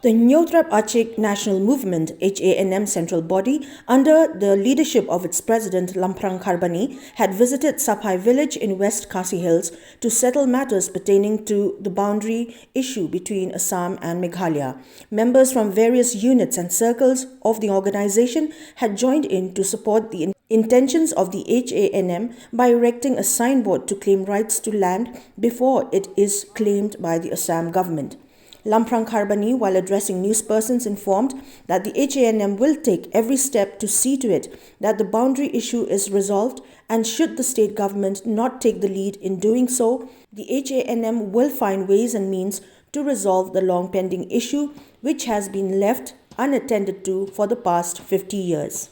The NEWSPERSONS ACHIK National Movement HYNM central body, under the leadership of its president LAMPHRANG had visited SAPHAI village in West Khasi Hills to settle matters pertaining to the boundary issue between Assam and Meghalaya. Members from various units and circles of the organization had joined in to support the intentions of the HYNM by erecting a signboard to claim rights to land before it is claimed by the Assam government. KHARBANI, while addressing newspersons, informed that the HYNM will take every step to see to it that the boundary issue is resolved, and should the state government not take the lead in doing so, the HYNM will find ways and means to resolve the long pending issue which has been left unattended to for the past 50 years.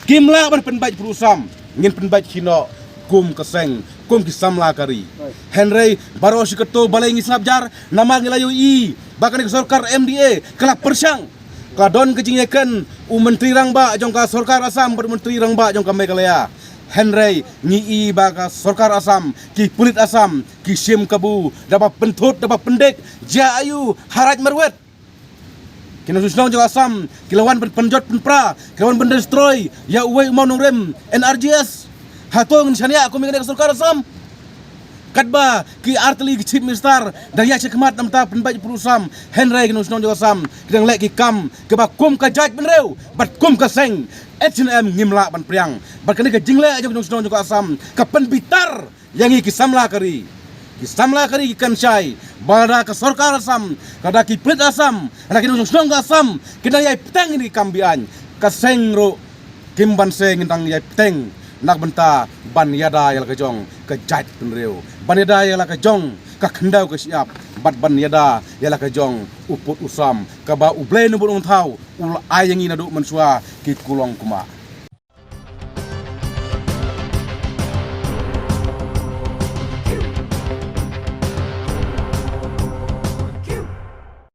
Kimla ban penbaik perusam ngin penbaik hino kum keseng kum kisamla kari Henry baro siketo balai ngisnabjar nama ngilayu i bahkan ke sarkar MDA kelak persyang kadon kejingekan menteri rangba jongka sarkar Assam menteri rangba jongka Meghalaya Henry ngi i baka sarkar Assam ki pulit Assam ki sim kabu dapat pentut dapat pendek ja ayu haraj merwet kena Shillong juga Assam kilawan penjot penpra kilawan destroy ya uwe mau nongrem NRGS hatong shania aku mengenai sarkar Assam kadba ki artli ki chief minister dari ACHIK kemat namta penbaik perusam Henry kena Shillong juga Assam kidang lek ki kam ke bakum ka jaj benreu bat kum ka seng HNM ngimla ban priang bat kene ke jingle aja kena Shillong juga Assam ka penbitar yang ki samla kari ki kansyai bada ke sarkar Assam kada ki prit Assam ana kena Shillong juga Assam kena yai peteng ini kambian ka seng ro kimban seng ngintang yai peteng nak benta ban yada yal kejong ke jait penreu ban yada yal kejong ka khendau ke siap bat ban yada yal kejong uput usam ka ba uble nu burung thau ul ayangi nadu mensua ki kulong kuma